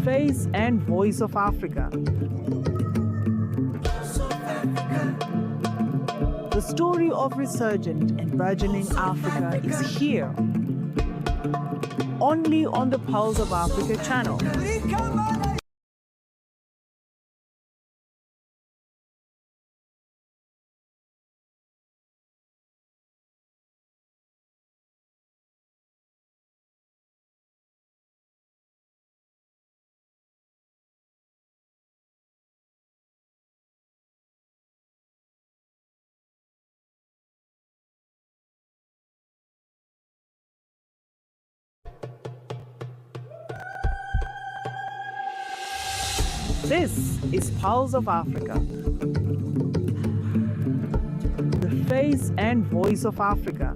face and voice of Africa. The story of resurgent and burgeoning Africa is here, only on the Pulse of Africa channel. This is Pulse of Africa, the face and voice of Africa.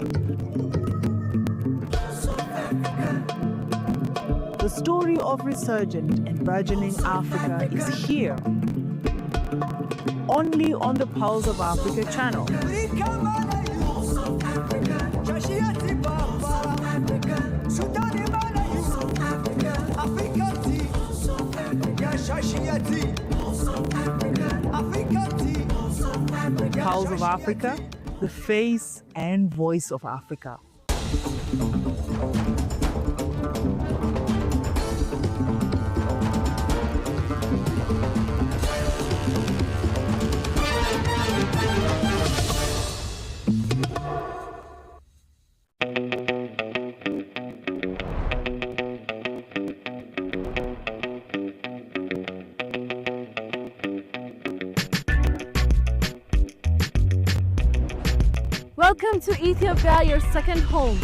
The story of resurgent and burgeoning Africa is here, only on the Pulse of Africa channel. Pulse of Africa, the face and voice of Africa. Welcome to Ethiopia, your second home.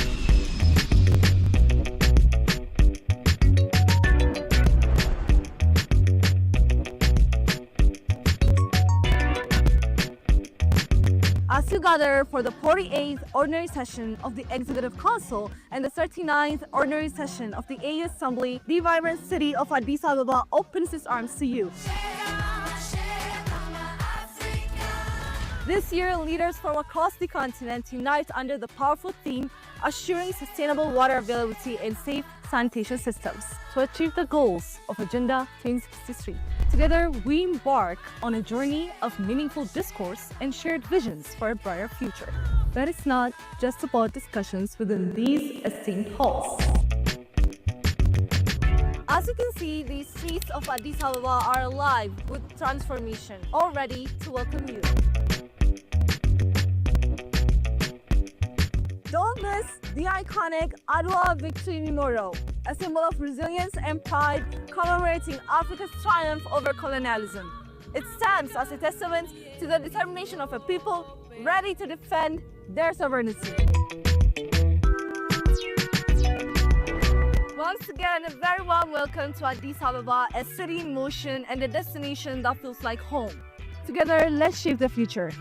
As you gather for the 48th Ordinary Session of the Executive Council and the 39th Ordinary Session of the AU Assembly, the vibrant city of Addis Ababa opens its arms to you. This year, leaders from across the continent unite under the powerful theme, assuring sustainable water availability and safe sanitation systems to achieve the goals of Agenda 2063. Together, we embark on a journey of meaningful discourse and shared visions for a brighter future. But it's not just about discussions within these esteemed halls. As you can see, the streets of Addis Ababa are alive with transformation, all ready to welcome you. Don't miss the iconic Adwa Victory Memorial, a symbol of resilience and pride commemorating Africa's triumph over colonialism. It stands as a testament to the determination of a people ready to defend their sovereignty. Once again, a very warm welcome to Addis Ababa, a city in motion and a destination that feels like home. Together, let's shape the future.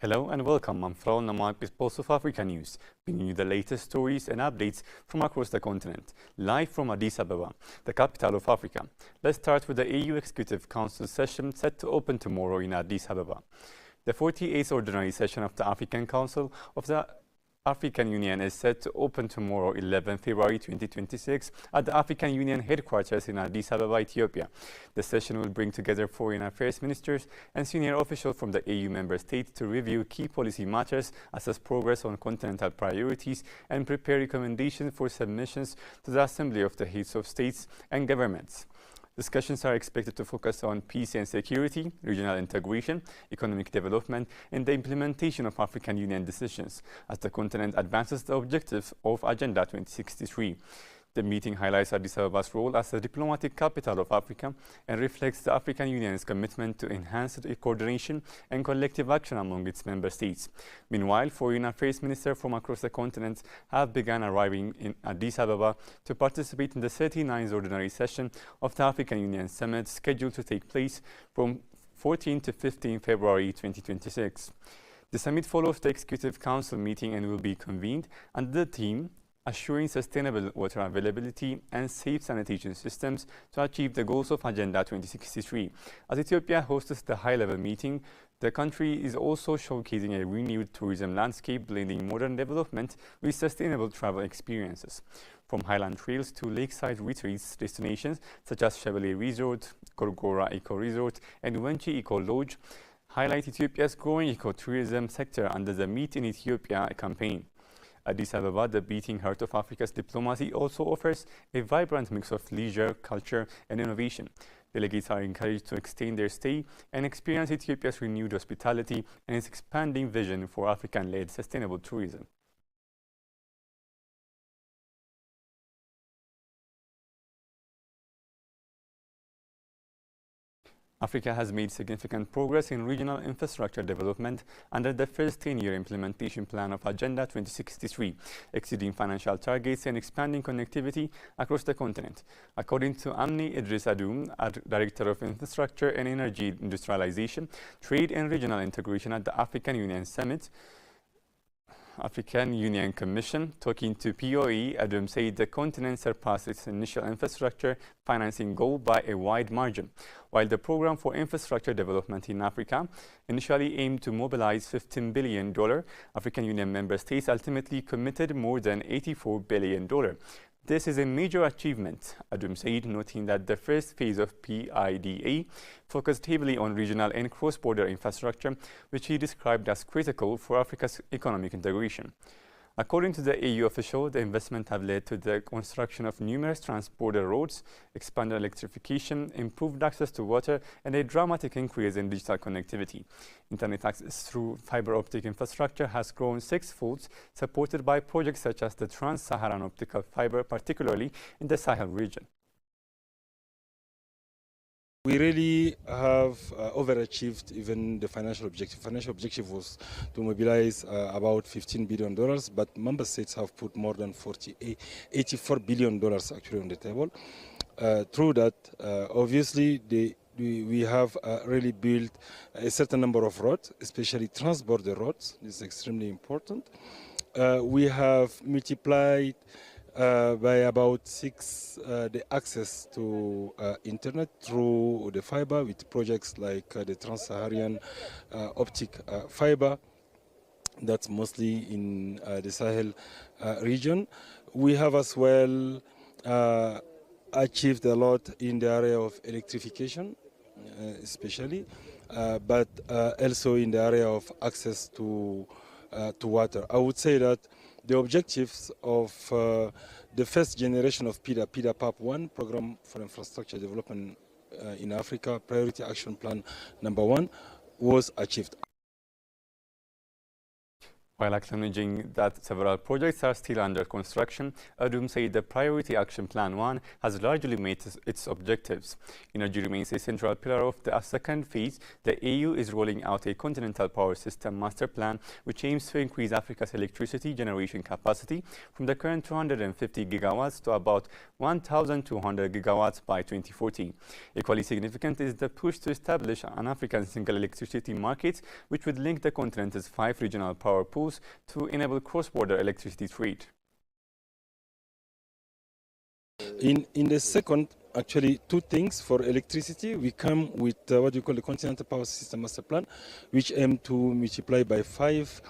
Hello and welcome. I'm Frau Namak with Pulse of Africa News, bringing you the latest stories and updates from across the continent, live from Addis Ababa, the capital of Africa. Let's start with the AU Executive Council session set to open tomorrow in Addis Ababa. The 48th Ordinary Session of the African Council of the African Union is set to open tomorrow, 11 February 2026, at the African Union headquarters in Addis Ababa, Ethiopia. The session will bring together foreign affairs ministers and senior officials from the AU member states to review key policy matters, assess progress on continental priorities, and prepare recommendations for submissions to the Assembly of the Heads of States and Governments. Discussions are expected to focus on peace and security, regional integration, economic development, and the implementation of African Union decisions as the continent advances the objective of Agenda 2063. The meeting highlights Addis Ababa's role as the diplomatic capital of Africa and reflects the African Union's commitment to enhanced coordination and collective action among its member states. Meanwhile, foreign affairs ministers from across the continent have begun arriving in Addis Ababa to participate in the 39th Ordinary Session of the African Union Summit, scheduled to take place from 14 to 15 February 2026. The summit follows the Executive Council meeting and will be convened under the theme assuring sustainable water availability and safe sanitation systems to achieve the goals of Agenda 2063. As Ethiopia hosts the high-level meeting, the country is also showcasing a renewed tourism landscape, blending modern development with sustainable travel experiences. From highland trails to lakeside retreats destinations such as Chevalier Resort, Gorgora Eco Resort, and Wenchi Eco Lodge highlight Ethiopia's growing ecotourism sector under the Meet in Ethiopia campaign. Addis Ababa, the beating heart of Africa's diplomacy, also offers a vibrant mix of leisure, culture, and innovation. Delegates are encouraged to extend their stay and experience Ethiopia's renewed hospitality and its expanding vision for African-led sustainable tourism. Africa has made significant progress in regional infrastructure development under the first 10-year implementation plan of Agenda 2063, exceeding financial targets and expanding connectivity across the continent. According to Amni Idris Adum, Director of Infrastructure and Energy Industrialization, Trade and Regional Integration at the African Union Summit, African Union Commission, talking to POE, Adum said the continent surpassed its initial infrastructure financing goal by a wide margin. While the Program for Infrastructure Development in Africa initially aimed to mobilize $15 billion, African Union member states ultimately committed more than $84 billion. This is a major achievement, Adum said, noting that the first phase of PIDA focused heavily on regional and cross-border infrastructure, which he described as critical for Africa's economic integration. According to the AU official, the investment have led to the construction of numerous trans-border roads, expanded electrification, improved access to water, and a dramatic increase in digital connectivity. Internet access through fiber optic infrastructure has grown sixfold, supported by projects such as the Trans-Saharan Optical Fiber, particularly in the Sahel region. We really have overachieved even the financial objective. Financial objective was to mobilize about $15 billion, but member states have put more than $84 billion actually on the table. Through that, obviously, we have really built a certain number of roads, especially trans-border roads. This is extremely important. We have multiplied by about 6 the access to internet through the fiber with projects like the Trans-Saharan Optic Fiber. That's mostly in the Sahel region. We have as well achieved a lot in the area of electrification, especially, but also in the area of access to water. I would say that the objectives of the first generation of PIDA PAP 1, Program for Infrastructure Development in Africa, Priority Action Plan #1, was achieved. While acknowledging that several projects are still under construction, Adum said the Priority Action Plan 1 has largely met its objectives. Energy remains a central pillar of the second phase. The AU is rolling out a continental power system master plan, which aims to increase Africa's electricity generation capacity from the current 250 gigawatts to about 1,200 gigawatts by 2040. Equally significant is the push to establish an African single electricity market, which would link the continent's 5 regional power pools to enable cross-border electricity trade. In the second, actually, 2 things for electricity. We come with what we call the Continental Power System Master Plan, which aim to multiply by 5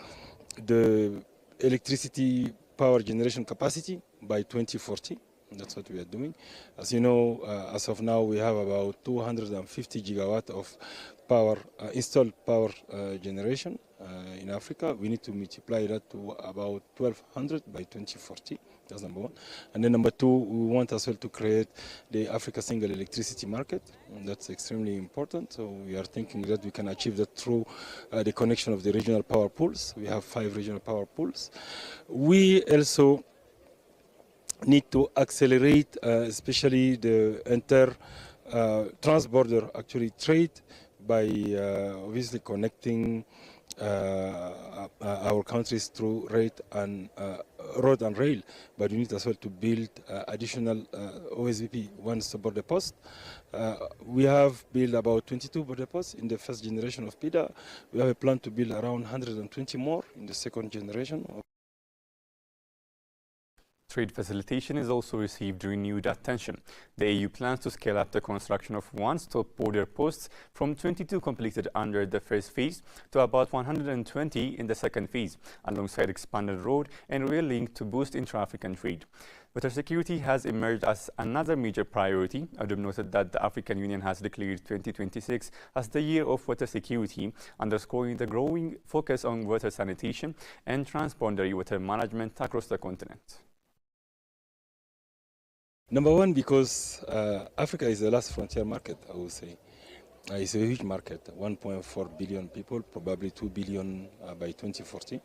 the electricity power generation capacity by 2040. That's what we are doing. As you know, as of now, we have about 250 gigawatt of power, installed power generation in Africa. We need to multiply that to about 1,200 by 2040. That's number 1. And then number 2, we want as well to create the Africa single electricity market. And that's extremely important. So we are thinking that we can achieve that through the connection of the regional power pools. We have 5 regional power pools. We also need to accelerate, especially the trans-border actually trade by obviously connecting our countries through road and rail, but we need as well to build additional OSVP one-stop border post. We have built about 22 border posts in the first generation of PIDA. We have a plan to build around 120 more in the second generation. Trade facilitation is also received renewed attention. The AU plans to scale up the construction of one-stop border posts from 22 completed under the first phase to about 120 in the second phase, alongside expanded road and rail link to boost intra-African trade. Water security has emerged as another major priority. Adom noted that the African Union has declared 2026 as the year of water security, underscoring the growing focus on water sanitation and transboundary water management across the continent. Number one, because Africa is the last frontier market, I would say. It's a huge market, 1.4 billion people, probably 2 billion by 2040.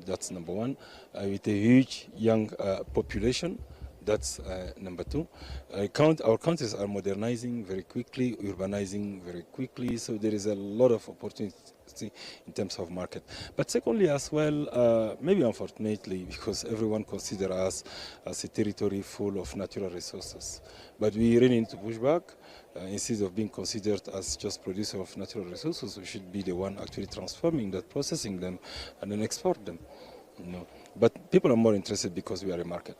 That's number one. With a huge young population, that's number two. Our countries are modernizing very quickly, urbanizing very quickly, so there is a lot of opportunity in terms of market. But secondly as well, maybe unfortunately, because everyone considers us as a territory full of natural resources. But we really need to push back. Instead of being considered as just producer of natural resources, we should be the one actually transforming that, processing them, and then export them. But people are more interested because we are a market.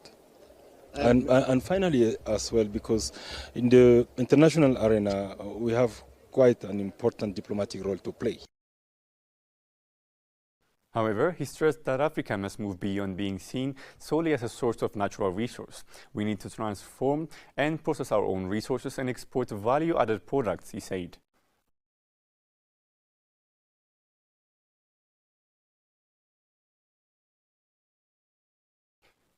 And finally as well, because in the international arena, we have quite an important diplomatic role to play. However, he stressed that Africa must move beyond being seen solely as a source of natural resource. We need to transform and process our own resources and export value-added products, he said.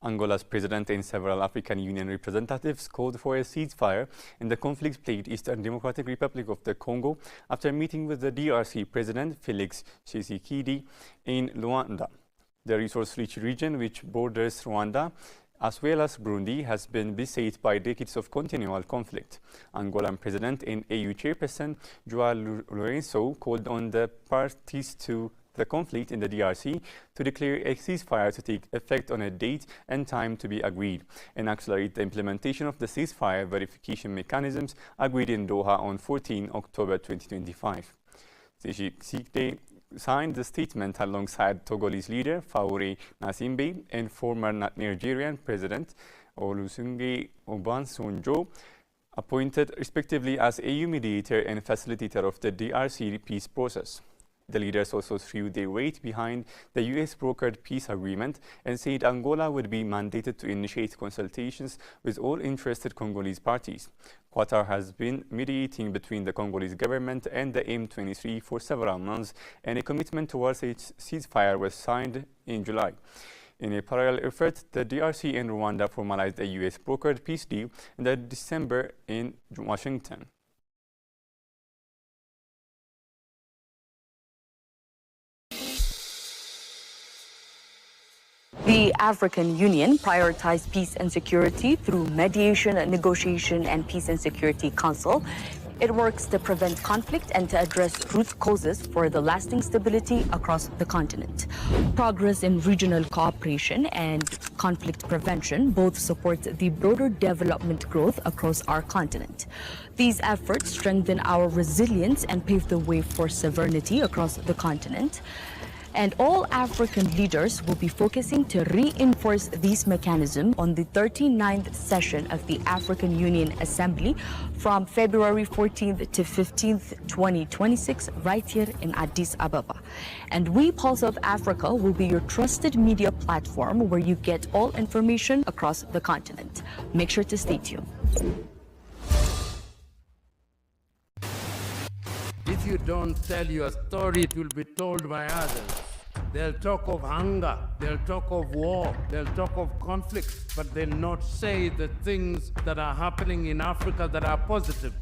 Angola's president and several African Union representatives called for a ceasefire in the conflict-plagued Eastern Democratic Republic of the Congo after meeting with the DRC President Felix Tshisekedi in Luanda. The resource-rich region, which borders Rwanda as well as Burundi, has been beset by decades of continual conflict. Angolan President and AU Chairperson João Lourenço called on the parties to the conflict in the DRC to declare a ceasefire to take effect on a date and time to be agreed and accelerate the implementation of the ceasefire verification mechanisms agreed in Doha on 14 October 2025. Tshisekedi signed the statement alongside Togolese leader Faure Gnassingbe and former Nigerian President Olusegun Obasanjo, appointed respectively as AU mediator and facilitator of the DRC peace process. The leaders also threw their weight behind the US-brokered peace agreement and said Angola would be mandated to initiate consultations with all interested Congolese parties. Qatar has been mediating between the Congolese government and the M23 for several months, and a commitment towards a ceasefire was signed in July. In a parallel effort, the DRC and Rwanda formalized a US-brokered peace deal in December in Washington. The African Union prioritized peace and security through mediation, negotiation, and Peace and Security Council. It works to prevent conflict and to address root causes for the lasting stability across the continent. Progress in regional cooperation and conflict prevention both support the broader development growth across our continent. These efforts strengthen our resilience and pave the way for sovereignty across the continent. And all African leaders will be focusing to reinforce these mechanisms on the 39th session of the African Union Assembly from February 14th to 15th, 2026, right here in Addis Ababa. And we, Pulse of Africa, will be your trusted media platform where you get all information across the continent. Make sure to stay tuned. If you don't tell your story, it will be told by others. They'll talk of hunger, they'll talk of war, they'll talk of conflict, but they'll not say the things that are happening in Africa that are positive.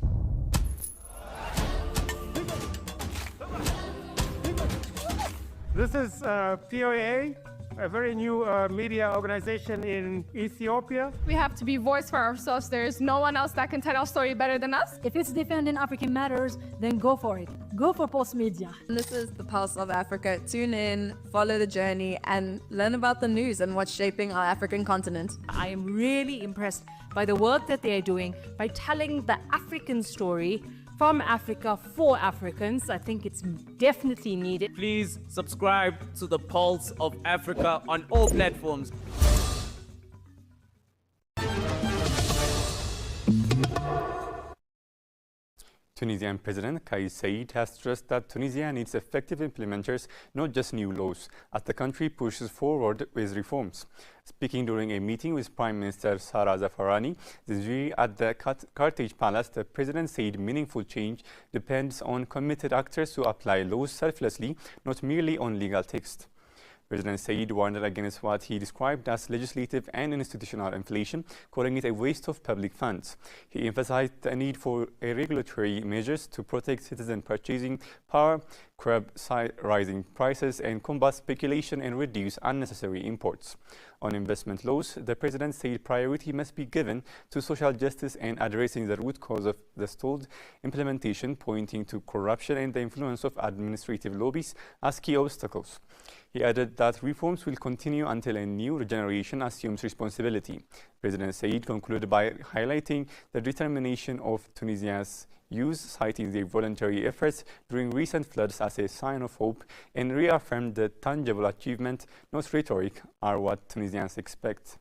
This is POA, a very new media organization in Ethiopia. We have to be voice for ourselves. There is no one else that can tell our story better than us. If it's defending African matters, then go for it. Go for Pulse Media. This is the Pulse of Africa. Tune in, follow the journey, and learn about the news and what's shaping our African continent. I am really impressed by the work that they are doing by telling the African story from Africa for Africans. I think it's definitely needed. Please subscribe to the Pulse of Africa on all platforms. Tunisian President Kais Saied has stressed that Tunisia needs effective implementers, not just new laws, as the country pushes forward with reforms. Speaking during a meeting with Prime Minister Sara Zafarani at the Carthage Palace, the President said meaningful change depends on committed actors who apply laws selflessly, not merely on legal text. President Said warned against what he described as legislative and institutional inflation, calling it a waste of public funds. He emphasized the need for regulatory measures to protect citizen purchasing power, curb rising prices, and combat speculation and reduce unnecessary imports. On investment laws, the President said priority must be given to social justice and addressing the root cause of the stalled implementation, pointing to corruption and the influence of administrative lobbies as key obstacles. He added that reforms will continue until a new generation assumes responsibility. President Said concluded by highlighting the determination of Tunisia's youth, citing their voluntary efforts during recent floods as a sign of hope, and reaffirmed that tangible achievement, not rhetoric, are what Tunisians expect.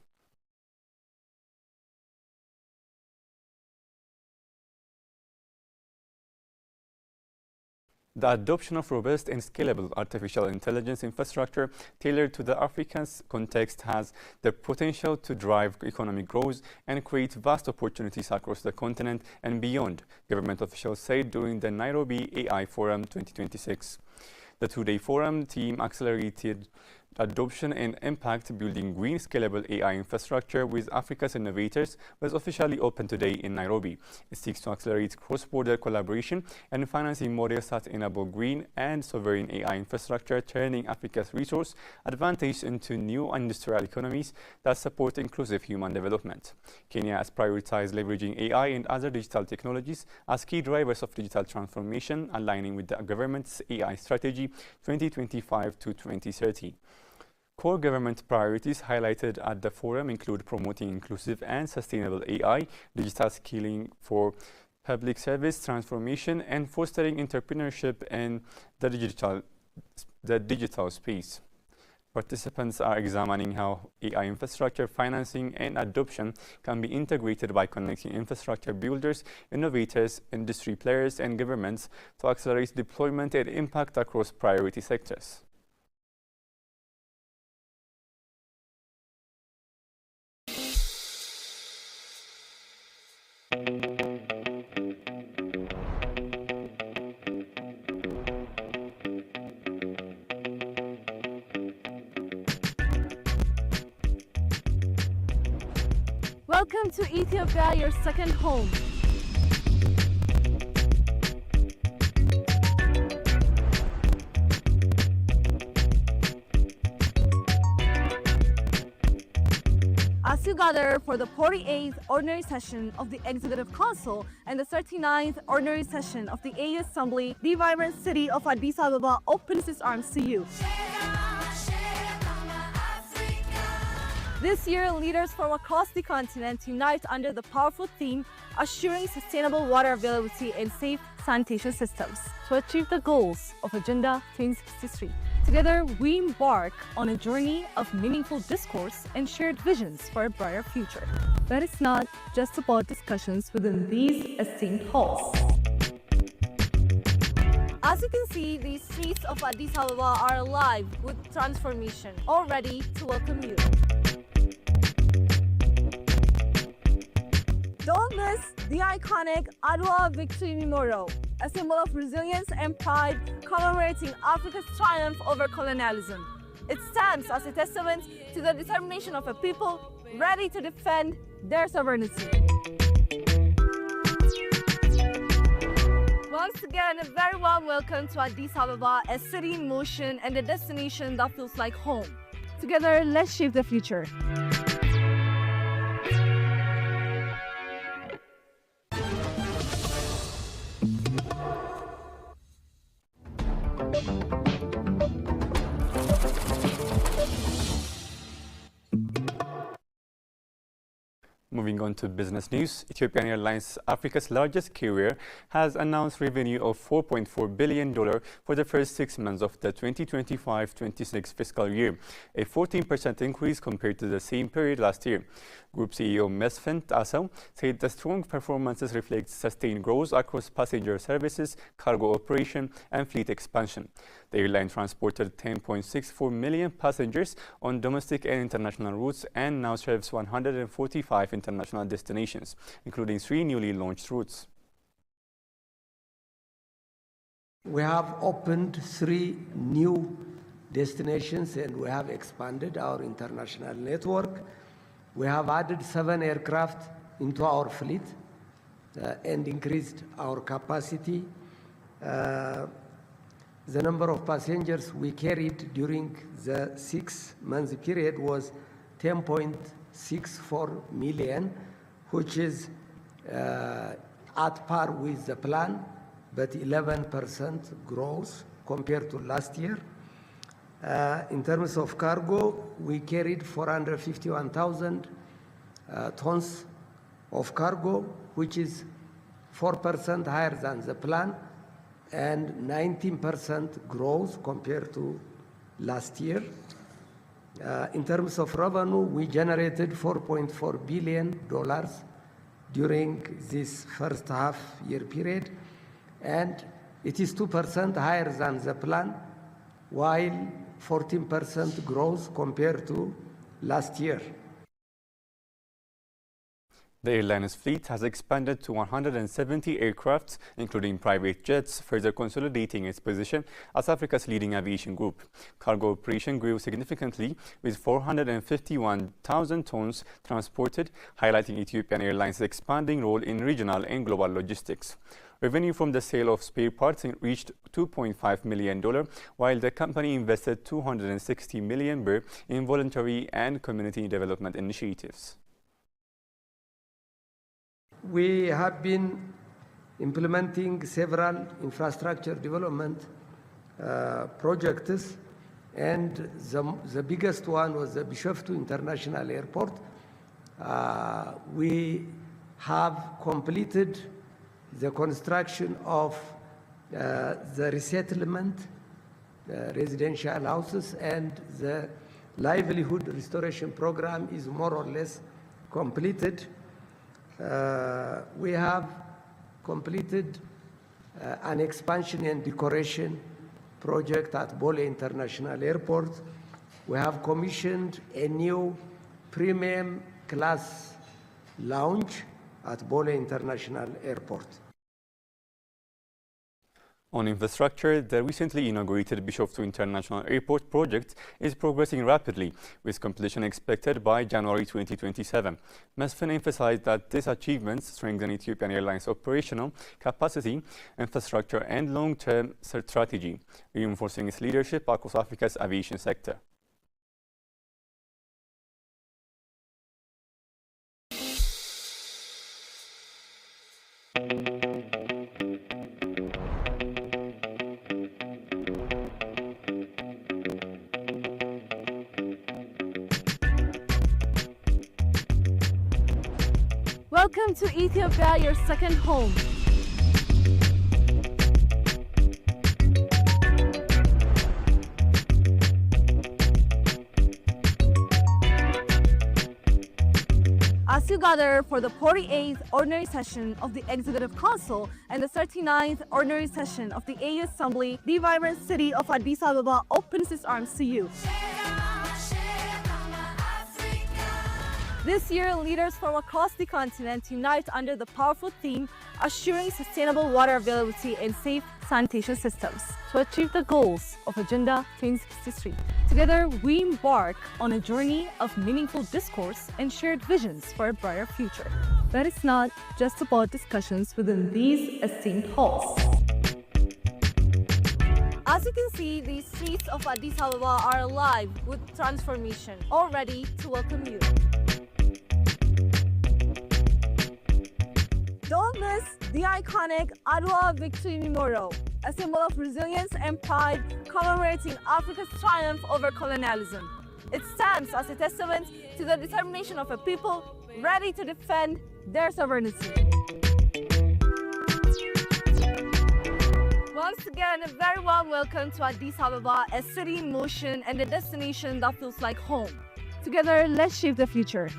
The adoption of robust and scalable artificial intelligence infrastructure tailored to the African context has the potential to drive economic growth and create vast opportunities across the continent and beyond, government officials said during the Nairobi AI Forum 2026. The two-day forum team accelerated adoption and impact building green scalable AI infrastructure with Africa's innovators was officially opened today in Nairobi. It seeks to accelerate cross-border collaboration and financing models that enable green and sovereign AI infrastructure, turning Africa's resource advantage into new industrial economies that support inclusive human development. Kenya has prioritized leveraging AI and other digital technologies as key drivers of digital transformation, aligning with the government's AI strategy 2025 to 2030. Core government priorities highlighted at the forum include promoting inclusive and sustainable AI, digital skilling for public service transformation, and fostering entrepreneurship in the digital space. Participants are examining how AI infrastructure financing and adoption can be integrated by connecting infrastructure builders, innovators, industry players, and governments to accelerate deployment and impact across priority sectors. Welcome to Ethiopia, your second home. As you gather for the 48th Ordinary Session of the Executive Council and the 39th Ordinary Session of the AU Assembly, the vibrant city of Addis Ababa opens its arms to you. This year, leaders from across the continent unite under the powerful theme, assuring sustainable water availability and safe sanitation systems to achieve the goals of Agenda 2063. Together, we embark on a journey of meaningful discourse and shared visions for a brighter future. But it's not just about discussions within these esteemed halls. As you can see, the streets of Addis Ababa are alive with transformation, all ready to welcome you. Don't miss the iconic Adwa Victory Memorial, a symbol of resilience and pride commemorating Africa's triumph over colonialism. It stands as a testament to the determination of a people ready to defend their sovereignty. Once again, a very warm welcome to Addis Ababa, a city in motion and a destination that feels like home. Together, let's shape the future. Moving on to business news, Ethiopian Airlines, Africa's largest carrier, has announced revenue of $4.4 billion for the first 6 months of the 2025-26 fiscal year, a 14% increase compared to the same period last year. Group CEO Mesfin Assaw said the strong performances reflect sustained growth across passenger services, cargo operation, and fleet expansion. The airline transported 10.64 million passengers on domestic and international routes and now serves 145 international destinations, including 3 newly launched routes. We have opened 3 new destinations and we have expanded our international network. We have added 7 aircraft into our fleet and increased our capacity. The number of passengers we carried during the 6-month period was 10.64 million, which is at par with the plan, but 11% growth compared to last year. In terms of cargo, we carried 451,000 tons of cargo, which is 4% higher than the plan and 19% growth compared to last year. In terms of revenue, we generated $4.4 billion during this first half-year period, and it is 2% higher than the plan, while 14% growth compared to last year. The airline's fleet has expanded to 170 aircraft, including private jets, further consolidating its position as Africa's leading aviation group. Cargo operation grew significantly, with 451,000 tons transported, highlighting Ethiopian Airlines' expanding role in regional and global logistics. Revenue from the sale of spare parts reached $2.5 million, while the company invested 260 million birr in voluntary and community development initiatives. We have been implementing several infrastructure development projects, and the biggest one was the Bishoftu International Airport. We have completed the construction of the resettlement residential houses, and the livelihood restoration program is more or less completed. We have completed an expansion and decoration project at Bole International Airport. We have commissioned a new premium class lounge at Bole International Airport. On infrastructure, the recently inaugurated Bishoftu International Airport project is progressing rapidly, with completion expected by January 2027. Mesfin emphasized that these achievements strengthen Ethiopian Airlines' operational capacity, infrastructure, and long-term strategy, reinforcing its leadership across Africa's aviation sector. Welcome to Ethiopia, your second home. As you gather for the 48th Ordinary Session of the Executive Council and the 39th Ordinary Session of the AU Assembly, the vibrant city of Addis Ababa opens its arms to you. This year, leaders from across the continent unite under the powerful theme, assuring sustainable water availability and safe sanitation systems to achieve the goals of Agenda 2063. Together, we embark on a journey of meaningful discourse and shared visions for a brighter future. But it's not just about discussions within these esteemed halls. As you can see, the streets of Addis Ababa are alive with transformation, all ready to welcome you. Don't miss the iconic Adwa Victory Memorial, a symbol of resilience and pride commemorating Africa's triumph over colonialism. It stands as a testament to the determination of a people ready to defend their sovereignty. Once again, a very warm welcome to Addis Ababa, a city in motion and a destination that feels like home. Together, let's shape the future.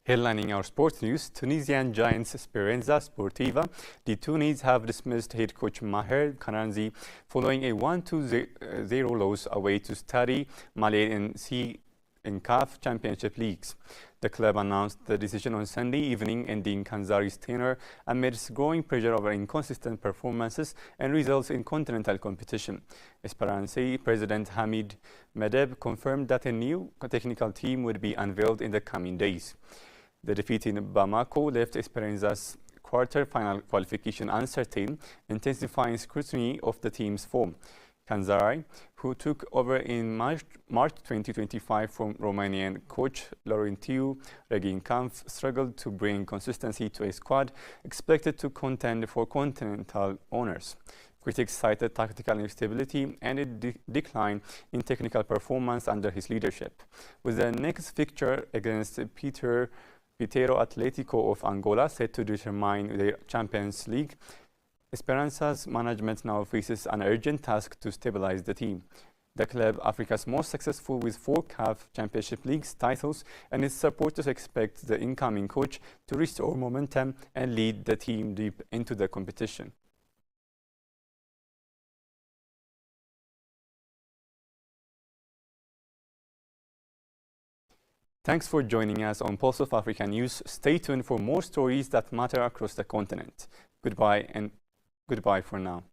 Headlining our sports news, Tunisian giants Esperanza Sportiva. The Tunis have dismissed head coach Maher Kananzi following a 1-2-0 loss away to Stade Malien in CAF Championship leagues. The club announced the decision on Sunday evening, ending Kanzari's tenure amidst growing pressure over inconsistent performances and results in continental competition. Esperance President Hamid Medeb confirmed that a new technical team would be unveiled in the coming days. The defeat in Bamako left Esperanza's quarter-final qualification uncertain, intensifying scrutiny of the team's form. Kanzari, who took over in March 2025 from Romanian coach Laurentiu Reginkampf, struggled to bring consistency to a squad expected to contend for continental honours. Critics cited tactical instability and a decline in technical performance under his leadership. With the next fixture against Pitero Atletico of Angola set to determine the Champions League, Esperanza's management now faces an urgent task to stabilize the team. The club, Africa's most successful with 4 CAF Championship Leagues titles, and its supporters expect the incoming coach to restore momentum and lead the team deep into the competition. Thanks for joining us on Pulse of Africa News. Stay tuned for more stories that matter across the continent. Goodbye for now.